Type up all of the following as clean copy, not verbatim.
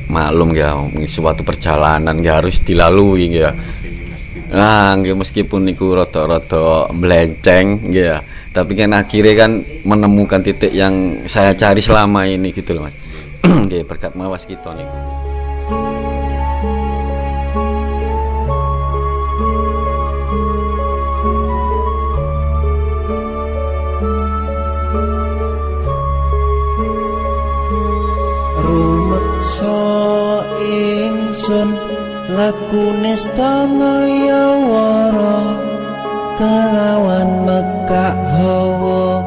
Maklum ya, suatu perjalanan nggak harus dilalui ya. Nah, nggih meskipun niku rada-rada melenceng ya, tapi kan akhirnya kan menemukan titik yang saya cari selama ini gitu loh Mas. Nggih berkat mawas kita niku. Rumeksa ingsun lakune stangaya wara kelawan mekak hawa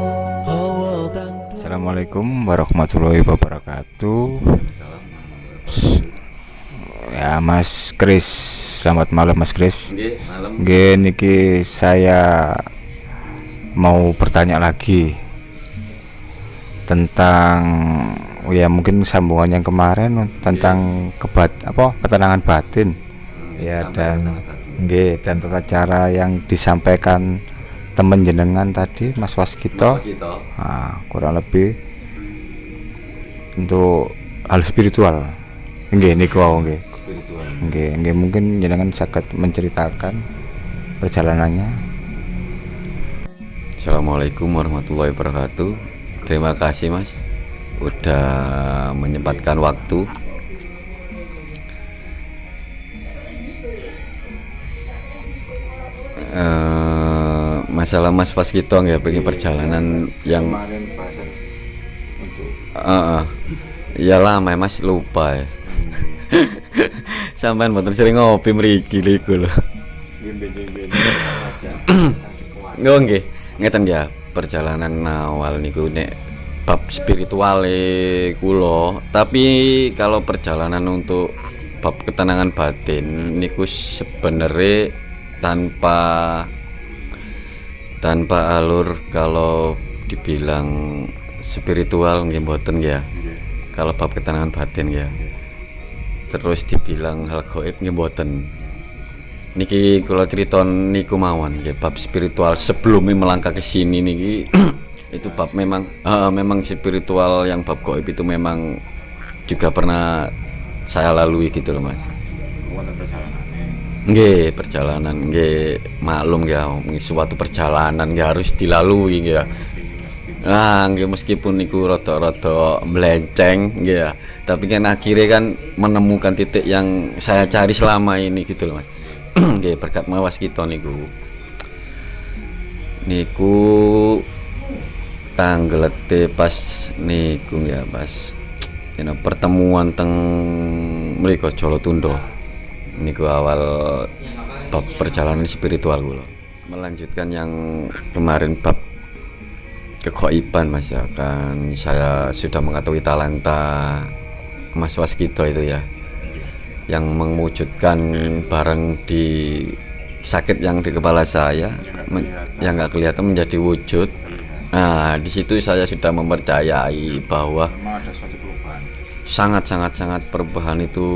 kang. Assalamualaikum warahmatullahi wabarakatuh. Ya Mas Kris, selamat malam Mas Kris. Nggih, malam. Nggih niki saya mau bertanya lagi tentang ya mungkin sambungan yang kemarin tentang ketenangan batin ya, dan nggih dan tata cara yang disampaikan temen jenengan tadi Mas Waskito. Nah, kurang lebih untuk hal spiritual nggih niku wau nggih. Nggih mungkin jenengan saged menceritakan perjalanannya. Assalamualaikum warahmatullahi wabarakatuh. Terima kasih Mas udah menyempatkan waktu. Masalah Mas Waskito ya, pergi perjalanan yang ya lama Mas, lupa ya. Sampean mboten sering ngopi mriki liku lho. Nggih, ngeten ya, perjalanan awal niku nek bab spiritual kula, tapi kalau perjalanan untuk bab ketenangan batin niku sebenarnya tanpa alur. Kalau dibilang spiritual nggih mboten ya, kalau bab ketenangan batin ya. Terus dibilang hal gaib nggih mboten. Niki kula crita niku mawon nggih, bab spiritual sebelumnya melangkah ke sini niki itu bab memang spiritual. Yang bab gaib itu memang juga pernah saya lalui gitu loh Mas. Nggih, perjalanan nggih, maklum ya, suatu perjalanan nggak harus dilalui ya. Nah, nggih meskipun niku rada-rada melenceng ya, tapi kan akhirnya kan menemukan titik yang saya cari selama ini gitu loh Mas. Nggih berkat mawas kita niku tanggal pas niku ya pas pertemuan teng mriko Jolotundo niku awal bab perjalanan spiritual kula. Melanjutkan yang kemarin bab kegoiban Mas ya, kan saya sudah mengetahui talenta Mas Waskito itu ya, yang mewujudkan barang di sakit yang di kepala saya yang nggak kelihatan menjadi wujud. Nah, di situ saya sudah mempercayai bahwa sangat perubahan itu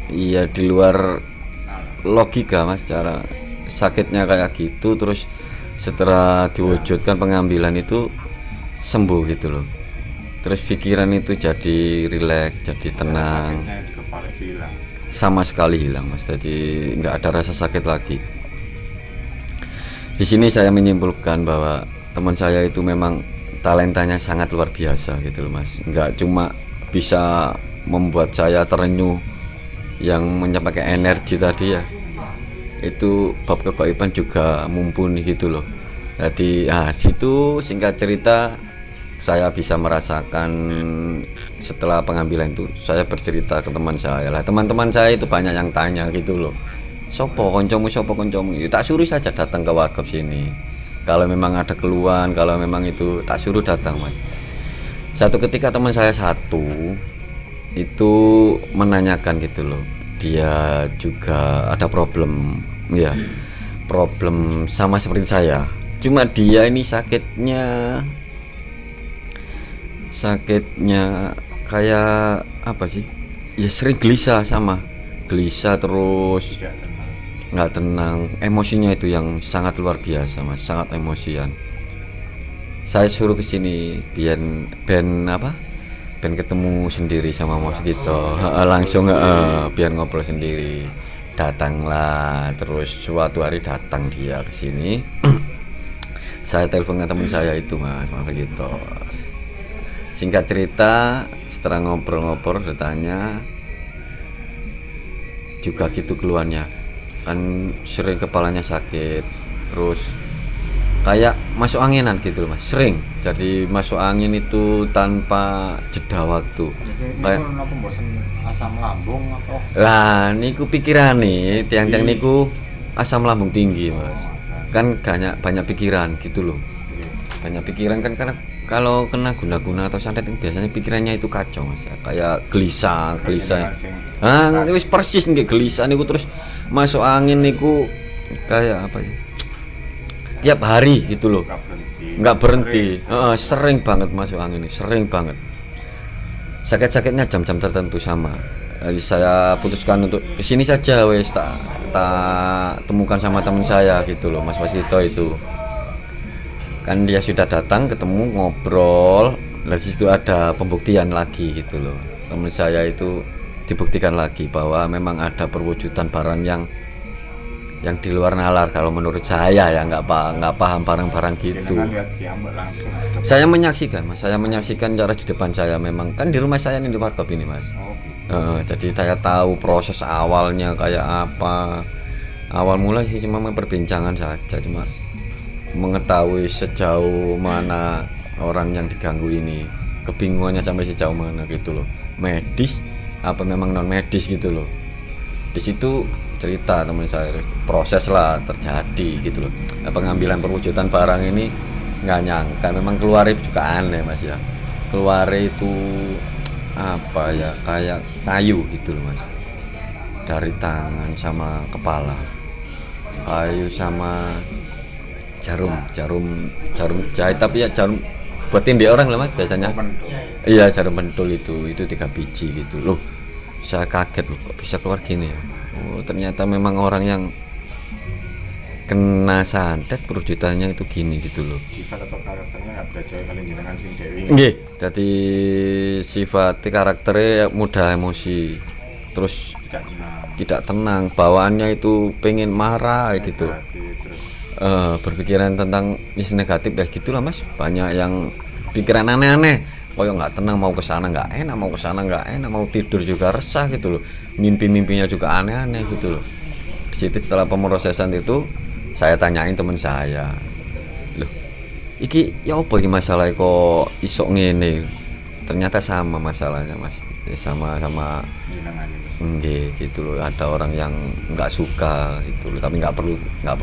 iya di luar logika Mas. Cara sakitnya kayak gitu, terus setelah diwujudkan pengambilan itu sembuh gitu loh. Terus pikiran itu jadi rileks, jadi tenang, sama sekali hilang Mas. Jadi nggak ada rasa sakit lagi. Di sini saya menyimpulkan bahwa teman saya itu memang talentanya sangat luar biasa gitu loh Mas. Nggak cuma bisa membuat saya terenyuh yang menyampaikan energi tadi ya, itu bab kegoiban juga mumpuni gitu loh. Jadi situ singkat cerita saya bisa merasakan setelah pengambilan itu. Saya bercerita ke teman saya lah, teman-teman saya itu banyak yang tanya gitu loh, sopo koncomu ya, tak suruh saja datang ke warkop sini. Kalau memang ada keluhan, kalau memang itu tak suruh datang Mas. Satu ketika teman saya satu itu menanyakan gitu loh, dia juga ada problem ya, problem sama seperti saya, cuma dia ini sakitnya kayak apa sih ya, sering gelisah terus nggak tenang, emosinya itu yang sangat luar biasa Mas, sangat emosian. Saya suruh ke sini ben ben ketemu sendiri sama Mas Kito. Langsung biar ngobrol sendiri. Datanglah, terus suatu hari datang dia ke sini. Saya telepon ke teman saya itu Mas Kito. Singkat cerita, setelah ngobrol-ngobrol bertanya juga gitu keluhannya, kan sering kepalanya sakit, terus kayak masuk anginan gitu loh Mas, sering jadi masuk angin itu tanpa jeda waktu. Kayak asam lambung atau lah niku pikiran nih tiang-tiang niku asam lambung tinggi Mas, kan banyak pikiran gitu loh, banyak pikiran kan, karena kalau kena guna-guna atau santet biasanya pikirannya itu kacau Mas, kayak gelisah. Wis persis nggih gelisah niku, terus masuk angin niku kayak apa ya? Tiap hari gitu loh. Nggak berhenti. Sering banget masuk angin ini, sering banget. Sakit-sakitnya jam-jam tertentu sama. Jadi saya putuskan untuk kesini saja wes tak temukan sama teman saya gitu loh, Mas Kito itu. Kan dia sudah datang, ketemu, ngobrol, dari situ ada pembuktian lagi gitu loh. Teman saya itu dibuktikan lagi bahwa memang ada perwujudan barang yang di luar nalar kalau menurut saya ya, nggak paham barang-barang gitu. Saya menyaksikan Mas, saya menyaksikan cara di depan saya, memang kan di rumah saya ini di warkop ini Mas. Jadi saya tahu proses awalnya kayak apa. Awal mulai sih cuma perbincangan saja, cuma mengetahui sejauh mana orang yang diganggu ini, kebingungannya sampai sejauh mana gitu loh, medis apa memang non medis gitu loh. Di situ cerita teman saya, proses lah terjadi gitu loh. Pengambilan perwujudan barang ini nggak nyangka, memang keluarnya juga aneh Mas ya, keluarnya itu apa ya, kayak kayu gitu loh Mas, dari tangan sama kepala, kayu sama jarum jahit, tapi ya jarum buat tindik orang lah Mas biasanya. Iya jarum pentul itu 3 biji gitu loh. Saya kaget loh kok bisa keluar gini ya. Oh ternyata memang orang yang kena santet perwujudannya itu gini gitu loh. Sifat atau karakternya nggak beda jauh kali jenengan sing dewi. Nggih, jadi sifat karakternya mudah emosi, terus tidak tenang, bawaannya itu pengen marah gitu. Berpikiran tentang negatif ya gitulah Mas, banyak yang pikiran aneh-aneh, koyo nggak tenang, mau kesana nggak enak, mau kesana nggak enak, mau tidur juga resah gitu loh, mimpinya juga aneh-aneh gitu loh. Di situ setelah pemrosesan itu saya tanyain teman saya, loh iki ya apa iki masalah kok isok ngene, ternyata sama masalahnya Mas, ya sama gitu loh. Ada orang yang nggak suka itu loh, tapi nggak perlu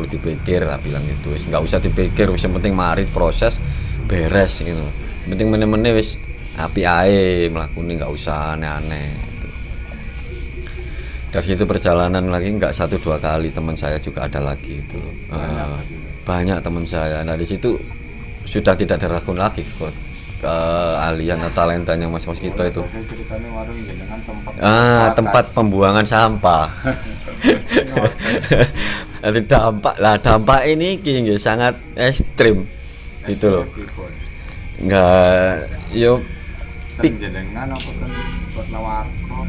dipikir lah, bilang gitu wis nggak usah dipikir, wis yang penting mari proses beres gitu, penting meneh-meneh wis api ae mlakune, nggak usah aneh-aneh gitu. Dari situ perjalanan lagi nggak 1-2 kali, teman saya juga ada lagi itu loh. Banyak teman saya. Nah di situ sudah tidak diragukan lagi kok keahlian atau talentanya Mas Kito itu. Tempat pembuangan sampah. Ada dampak ini kini sangat ekstrim gitu loh. Enggak yo jenengan apa buat warkop.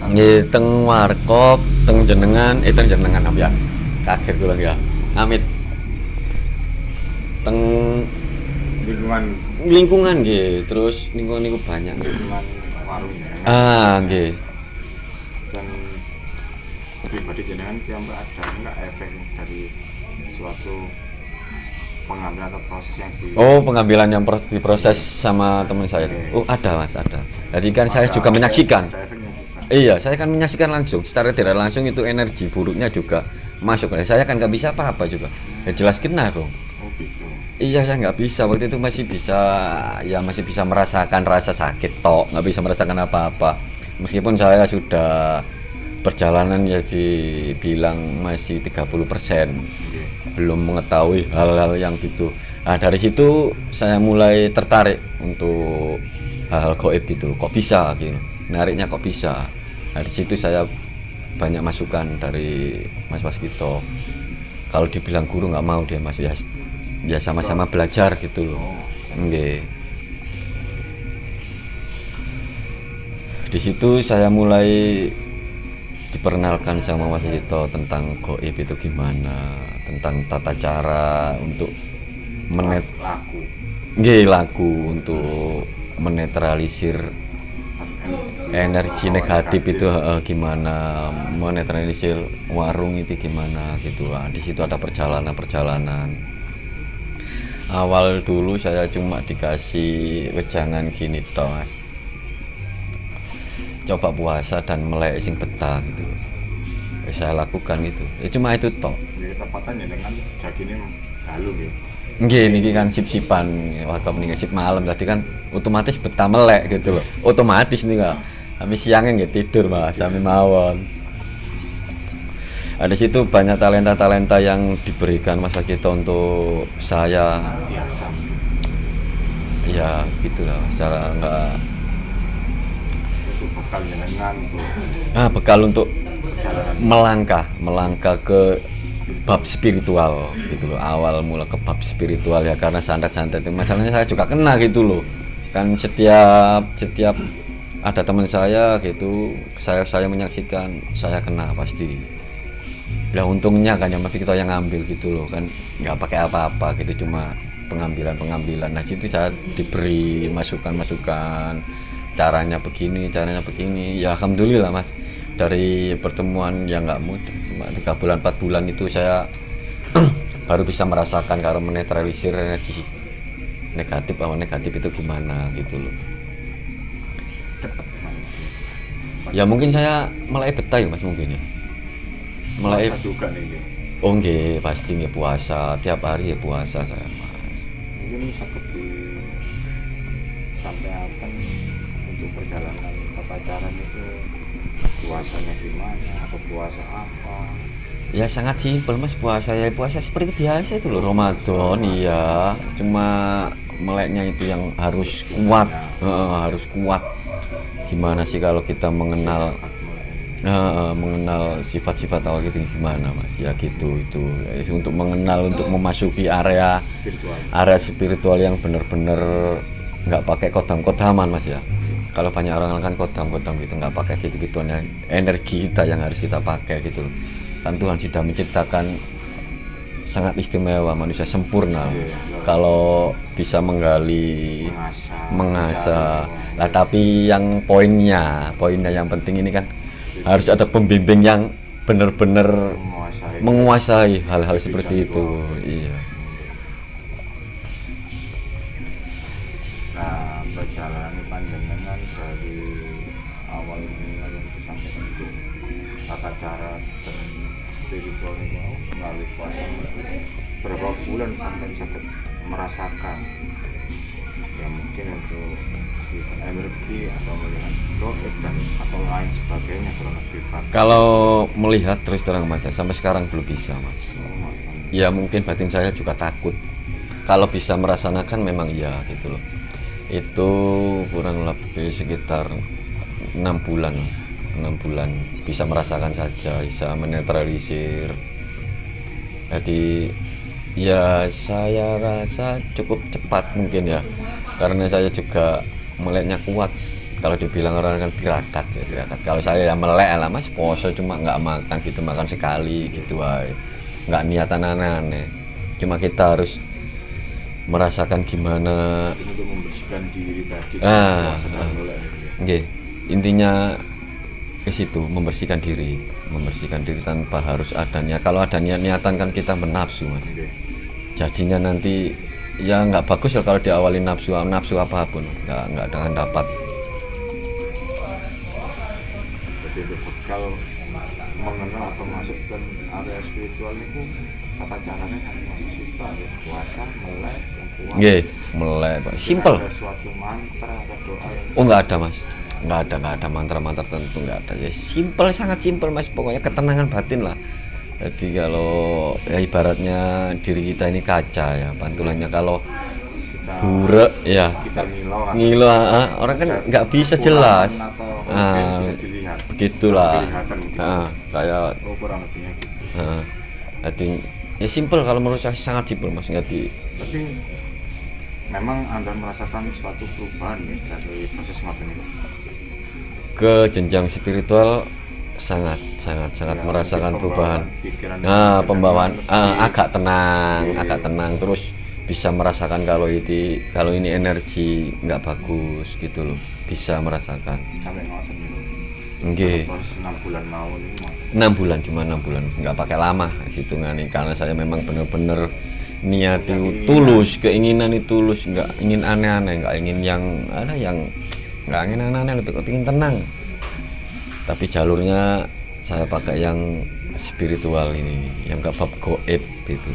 Nggih teng warkop, teng jenengan apa ya? Kaget kula ya. Amit. Teng lingkungan nggih, terus lingkungan niku banyak. Lingkungan warung ya. Nggih. Dan pribadi jenengan piyambak ada enggak efek dari suatu pengambilan atau proses yang pengambilan yang diproses sama teman saya. Ada Mas, ada. Jadi kan saya juga menyaksikan. Iya, saya kan menyaksikan langsung, secara tidak langsung itu energi buruknya juga masuk. Saya kan nggak bisa apa-apa juga. Ya jelas kena dong. Iya, saya nggak bisa, waktu itu masih bisa merasakan rasa sakit tok, nggak bisa merasakan apa-apa. Meskipun saya sudah perjalanan ya dibilang masih 30%, belum mengetahui hal-hal yang gitu. Nah dari situ saya mulai tertarik untuk hal-hal gaib gitu, kok bisa gitu, nariknya kok bisa. Nah di situ saya banyak masukan dari Mas Kito. Kalau dibilang guru nggak mau dia, Mas, ya sama-sama belajar gitu loh. Nggih. Di situ saya mulai diperkenalkan sama Mas Yito tentang gaib itu gimana, tentang tata cara untuk laku untuk menetralisir energi negatif itu gimana, menetralisir warung itu gimana gitu. Di situ ada perjalanan. Awal dulu saya cuma dikasih wejangan gini toh, Mas. Coba puasa dan melek sing betah gitu. Saya lakukan gitu. Ya cuma itu toh. Jadi tepatan ya dengan jagine dalu ya. Nggih niki kan sip-sipan waktu nih sip malam tadi kan otomatis betah melek gitu loh. Otomatis nih Kak. Habis siangnya nggak tidur Mas, sampai mawon. Ada situ banyak talenta-talenta yang diberikan Mas Wakito untuk saya. Ya gitulah secara enggak Bekal jenengan tuh. bekal untuk melangkah ke bab spiritual gitu loh. Awal mula ke bab spiritual ya karena santet-santet itu masalahnya saya juga kena gitu loh. Kan setiap ada teman saya gitu, saya menyaksikan saya kena pasti. Ya untungnya kan yang kita yang ngambil gitu loh kan, nggak pakai apa-apa gitu, cuma pengambilan. Nah situ saya diberi masukan caranya begini. Ya alhamdulillah Mas, dari pertemuan yang nggak mudah, cuma 3 bulan 4 bulan itu saya baru bisa merasakan kalau menetralisir energi negatif itu gimana gitu loh. Ya mungkin saya mulai betah ya Mas, mungkin ya mulai juga nih. Oh nggih, pasti nggih puasa, tiap hari ya puasa saya Mas. Mungkin sakit di sampaikan untuk perjalanan pacaran itu puasanya gimana atau puasa apa? Ya sangat simpel Mas, puasa seperti biasa itu loh, Ramadan. Iya, cuma meleknya itu yang harus kuat. Harus kuat. Gimana sih kalau kita mengenal sifat-sifat awal gitu gimana Mas? Ya gitu itu untuk mengenal, untuk memasuki area spiritual yang benar-benar nggak pakai kodam-kodaman Mas ya. Kalau banyak orang kan kodam-kodam gitu, nggak pakai gitu-gituan, energi kita yang harus kita pakai gitu. Kan Tuhan sudah menciptakan sangat istimewa, manusia sempurna kalau bisa menggali, mengasah. Nah tapi yang poinnya yang penting ini kan harus ada pembimbing yang benar-benar menguasai hal-hal seperti itu. Iya. Nah, perjalanan panjenengan dari awal yang disampaikan itu tata cara dan spiritual itu melalui puasa berapa bulan sampai bisa merasakan ya mungkin untuk energi atau melihat gaib dan atau lain sebagainya kurang lebih. Kalau melihat terus terang Mas, sampai sekarang belum bisa Mas. Ya mungkin batin saya juga takut. Kalau bisa merasakan memang iya gitu loh. Itu kurang lebih sekitar 6 bulan bisa merasakan saja, bisa menetralisir. Jadi ya saya rasa cukup cepat mungkin ya, karena saya juga meleknya kuat. Kalau dibilang orang kan tirakat. Kalau saya ya melek lah Mas, poso cuma nggak makan gitu, makan sekali gitu aja, nggak niatan aneh-aneh. Cuma kita harus merasakan gimana untuk membersihkan diri tadi. Okay. Intinya ke situ, membersihkan diri tanpa harus adanya. Kalau ada niatan kan kita bernafsu Mas. Jadinya nanti ya nggak bagus ya kalau diawali nafsu apapun, nggak akan dapat. Jadi bekal mengenal atau masuk ke area spiritual itu tata caranya masih simpel, puasa, melek, yang kuat. Nggih, melek Pak. Simple. Ada suatu mantra atau doa yang Oh nggak ada Mas, nggak ada mantra-mantra tertentu, nggak ada. Ya simple, sangat simple Mas. Pokoknya ketenangan batin lah. Jadi kalau ya ibaratnya diri kita ini kaca ya, pantulannya kalau buruk ya kita ngilu orang kan nggak bisa jelas. Begitulah. Kayak kurang lebihnya gitu. jadi ya simple, kalau menurut saya sangat simple Mas. Tapi memang Anda merasakan suatu perubahan ya dari proses ngoten itu. ke jenjang spiritual sangat merasakan perubahan. Nah, pembawaan agak tenang terus bisa merasakan kalau ini energi nggak bagus gitu loh, bisa merasakan. Sampai ngoten niku. Nggih. 6 bulan mau niku. 6 bulan, cuma 6 bulan, nggak pakai lama hitungannya, karena saya memang bener-bener niat itu tulus, keinginan itu tulus, nggak ingin aneh-aneh, nggak ingin yang nggak ingin aneh-aneh, lebih ingin tenang. Tapi jalurnya saya pakai yang spiritual ini, yang nggak bab goib gitu.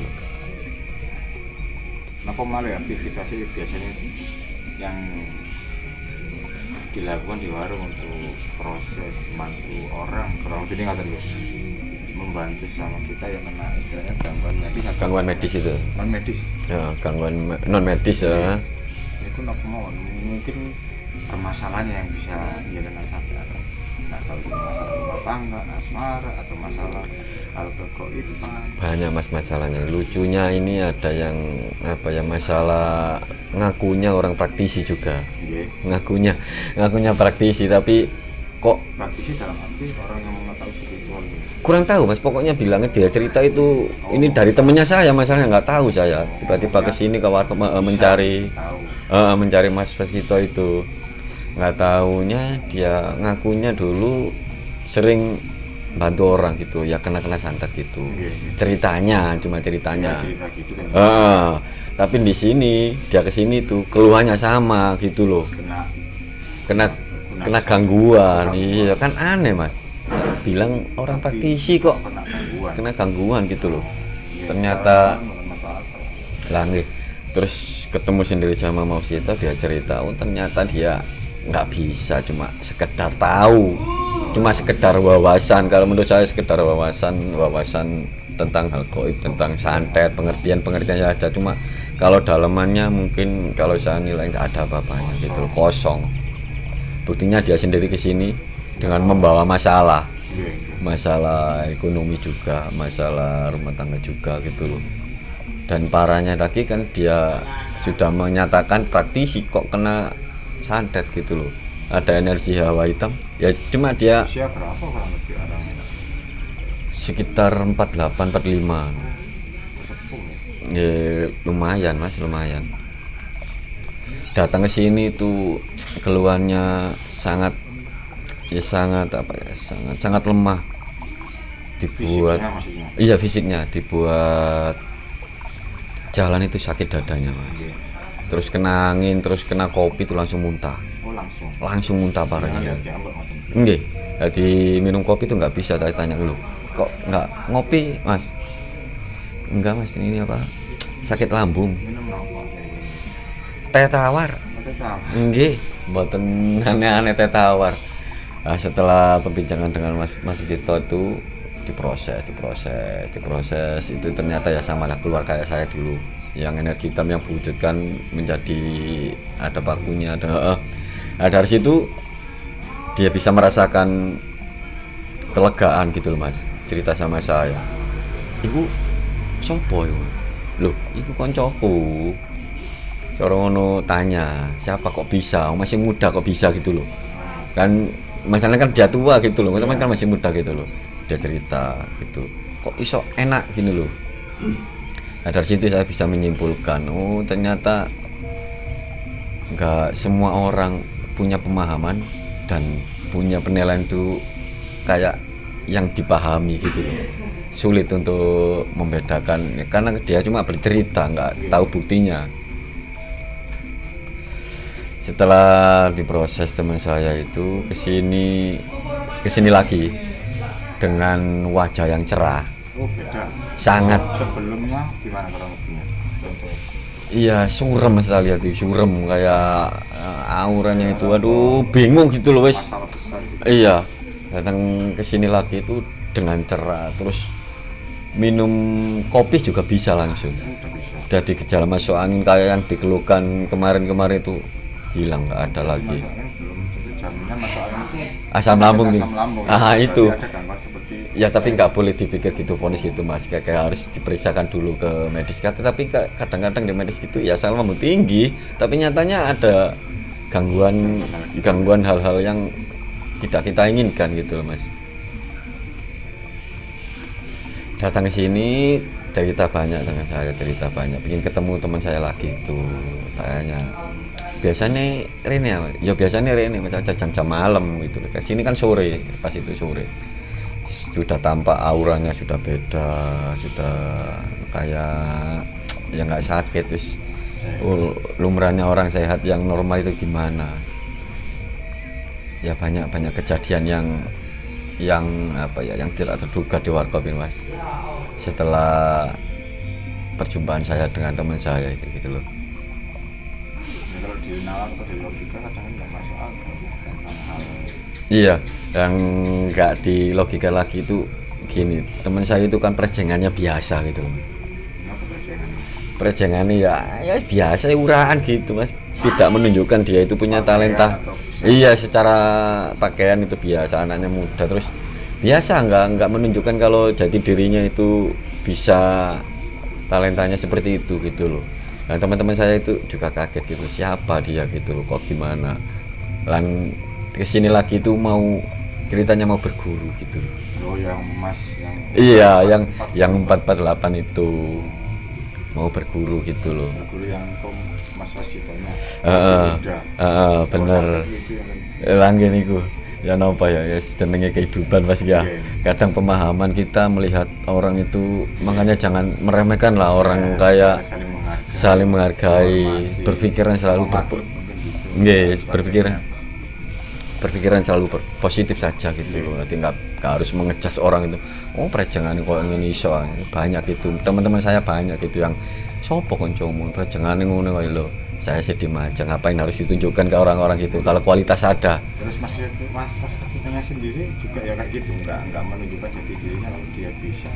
Napa malah aktivitas ini biasanya yang dilakukan di warung untuk proses membantu orang, kurang lebih nggak terus membantu sama kita yang kena istilahnya Gangguan medis itu. non medis Ya, gangguan non medis ya. itu napa mau mungkin permasalahannya yang bisa jangan sampai ada nggak tahu itu masalah rumah tangga, asmara atau masalah itu Banyak mas masalahnya. Lucunya ini ada yang masalah ngakunya orang praktisi juga. yeah. Ngakunya praktisi tapi kok Praktisi dalam arti orang yang mengetahui spiritual gitu. kurang tahu mas, pokoknya bilangnya dia cerita itu ini dari temennya saya, masalahnya nggak tahu saya, tiba-tiba kesini ke warung mencari Mas Vasito itu, nggak taunya dia ngakunya dulu sering bantu orang gitu ya, kena santet gitu. Ceritanya cuma ceritanya. Cerita gitu kan. Tapi di sini dia kesini tuh keluhannya sama gitu loh, kena gangguan. Iya kan aneh mas, bilang orang praktisi kok kena gangguan gitu loh. Ternyata langit. Terus ketemu sendiri sama Mausita, dia cerita, oh ternyata dia nggak bisa, cuma sekedar tahu, cuma sekedar wawasan. Kalau menurut saya sekedar wawasan tentang hal gaib, tentang santet, pengertian aja. Cuma kalau dalamannya mungkin kalau saya nilai nggak ada apa-apanya gitu loh, kosong. Buktinya dia sendiri kesini dengan membawa masalah ekonomi juga, masalah rumah tangga juga gitu loh. Dan parahnya lagi kan dia sudah menyatakan praktisi kok kena santet gitu loh, ada energi hawa hitam ya. Cuma dia usia berapa kurang lebih orangnya? sekitar 48-45 Sepuh ya, lumayan mas, lumayan. Datang ke sini tuh keluhannya sangat lemah, dibuat fisiknya maksudnya. iya fisiknya, dibuat jalan itu sakit dadanya mas. Terus kena angin, terus kena kopi tuh langsung muntah. Oh langsung muntah parahnya. Jangan Enggak, jadi minum kopi tuh nggak bisa. Saya tanya dulu, kok nggak ngopi mas? Enggak mas, ini apa, sakit lambung. minum apa? Teh tawar. Enggak, mboten aneh-aneh teh tawar. Nah, setelah perbincangan dengan Mas Gito itu diproses itu ternyata ya sama lah, keluar kayak saya dulu, yang energi hitam yang berwujudkan menjadi ada pakunya, ada. Nah, dari situ dia bisa merasakan kelegaan gitu loh mas. Cerita sama saya, ibu sopo iku loh, iku koncoku. Seorang ngono tanya, siapa kok bisa, masih muda kok bisa gitu loh kan. Masalahnya kan dia tua gitu loh, teman kan masih muda gitu loh. Dia cerita gitu, kok iso enak gini loh. Nah dari situ saya bisa menyimpulkan, oh ternyata nggak semua orang punya pemahaman dan punya penilaian itu kayak yang dipahami gitu loh. Sulit untuk membedakan karena dia cuma bercerita, nggak tahu buktinya. Setelah diproses teman saya itu kesini lagi dengan wajah yang cerah. Oh beda. Sangat. Sebelumnya gimana kurang lebihnya? Contoh. Iya surem, saya lihat itu surem kayak auranya itu, aduh bingung gitu loh wes. Masalah besar gitu. Iya, datang kesini lagi itu dengan cerah, terus minum kopi juga bisa langsung. Udah bisa. Jadi gejala masuk angin kayak yang dikeluhkan kemarin itu hilang, nggak ada lagi. Masalahnya belum tentu jaminan masalahnya itu Asam lambung nih. Berarti Itu. ada gangguan seperti Ya tapi nggak boleh dipikir gitu, vonis gitu mas. Kayak harus diperiksakan dulu ke medis. Tapi kadang-kadang di medis gitu ya asam lambung tinggi, tapi nyatanya ada gangguan hal-hal yang tidak kita inginkan gitu loh Mas. Datang ke sini cerita banyak dengan saya, cerita banyak, ingin ketemu teman saya lagi itu. Tanya biasanya Rene ya biasanya Rene macam jam malam gitu. Ke sini kan sore, pas itu sore sudah tampak auranya sudah beda, sudah kayak ya nggak sakit terus. Lumrahnya orang sehat yang normal itu gimana ya, banyak kejadian yang apa ya, yang tidak terduga di Warkop ini Mas, setelah perjumpaan saya dengan teman saya gitu loh. Ya, kalau di nalar atau di logika kadang nggak masuk akal tentang hal. Iya, yang nggak di logika lagi itu gini, teman saya itu kan perjengannya biasa gitu loh. Kenapa perjanjian? Perjengannya ya biasa, uraan gitu Mas, tidak menunjukkan dia itu punya talenta. Iya, secara pakaian itu biasa, anaknya muda, terus biasa nggak menunjukkan kalau jadi dirinya itu bisa talentanya seperti itu gitu loh. Dan teman-teman saya itu juga kaget gitu, siapa dia gitu loh, kok gimana. Dan kesini lagi itu mau ceritanya mau berguru gitu loh. Oh yang Mas yang Iya, yang 448 itu mau berguru gitu loh. berguru yang Mas Wasitonya. Bener. Langgen iku. Ya napa ya, jenenge kehidupan Mas ya. Kadang pemahaman kita melihat orang itu, makanya jangan meremehkan lah orang kayak saling menghargai, berpikiran selalu berpikiran selalu positif saja gitu loh. Nanti nggak harus mengecas orang itu. Oh perjangan kok ngene iso. Banyak itu. Teman-teman saya banyak itu yang sopo koncomu perjangan ngono kok lho. Saya sedih aja, ngapain harus ditunjukkan ke orang-orang gitu kalau kualitas ada. Terus Mas Wasitonya sendiri juga ya kayak gitu, nggak menunjukkan jati dirinya kalau dia bisa.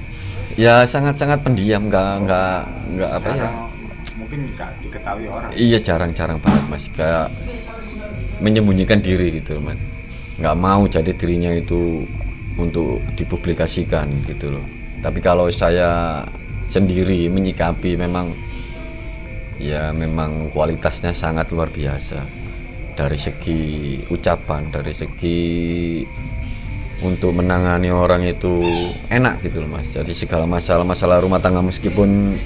Ya sangat-sangat pendiam, nggak apa ya. Mungkin nggak diketahui orang. Iya, jarang banget Mas, kayak menyembunyikan diri gitu Mas. Nggak mau jadi dirinya itu untuk dipublikasikan gitu loh. Tapi kalau saya sendiri menyikapi memang kualitasnya sangat luar biasa dari segi ucapan, dari segi untuk menangani orang itu enak gitu loh Mas. Jadi segala masalah rumah tangga meskipun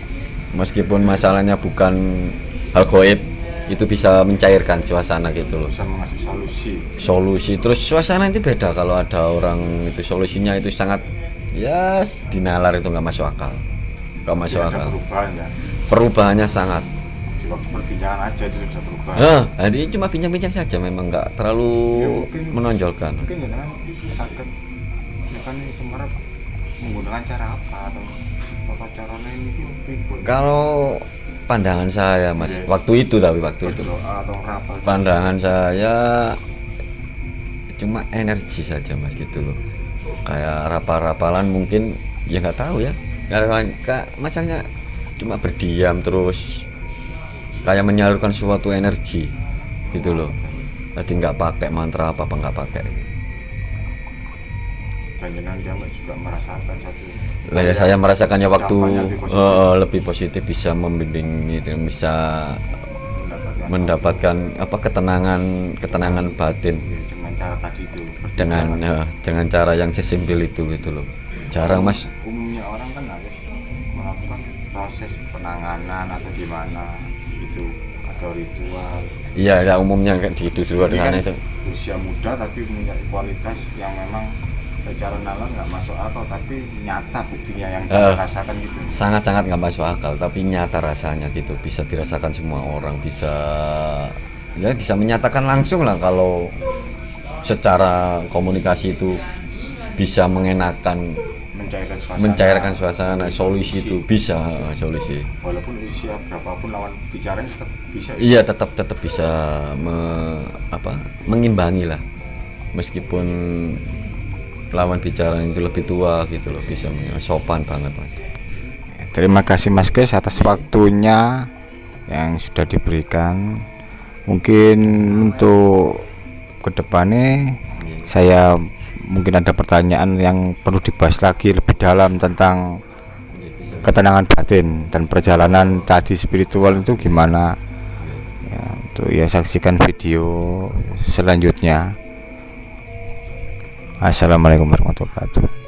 masalahnya bukan hal gaib, itu bisa mencairkan suasana gitu loh. Bisa mengasih Solusi. Terus suasana itu beda kalau ada orang itu solusinya itu sangat ya dinalar, itu nggak masuk akal. Perubahan ya. Perubahannya sangat. Di waktu perbincangan aja itu bisa berubah. Jadi cuma bincang-bincang saja, memang nggak terlalu menonjolkan. Mungkin ya kan sakit, ya kan Semarang menggunakan cara apa atau tata caranya ini kalau pandangan saya Mas, waktu itu atau pandangan saya cuma energi saja Mas gitu loh, kayak rapal-rapalan mungkin ya nggak tahu ya, masanya cuma berdiam terus kayak menyalurkan suatu energi gitu loh. Jadi nggak pakai mantra apa nggak pakai. Dan dia juga merasakan satu. Ya, saya merasakannya waktu lebih positif, bisa membimbing itu, bisa mendapatkan apa ketenangan batin dengan cara tadi itu. Dengan cara yang sesimpel itu gitu loh. Jarang Mas. Umumnya orang kan harus melakukan proses penanganan atau gimana itu atau ritual. Iya ya, umumnya kan di luar dengan itu. Usia muda tapi punya kualitas yang memang secara nalar nggak masuk akal, tapi nyata buktinya yang dirasakan gitu. Sangat-sangat nggak masuk akal, tapi nyata rasanya gitu, bisa dirasakan semua orang, bisa menyatakan langsung lah kalau secara komunikasi itu bisa mengenakan, mencairkan suasana, solusi itu bisa solusi. Walaupun usia berapapun lawan bicaranya tetap bisa. Iya, tetap bisa mengimbangi lah, meskipun lawan bicara itu lebih tua gitu loh, bisa sopan banget Mas. Terima kasih Mas Kris atas waktunya yang sudah diberikan. Mungkin untuk kedepannya saya mungkin ada pertanyaan yang perlu dibahas lagi lebih dalam tentang ketenangan batin dan perjalanan tadi spiritual itu gimana ya, untuk ya saksikan video selanjutnya. Assalamualaikum warahmatullahi wabarakatuh.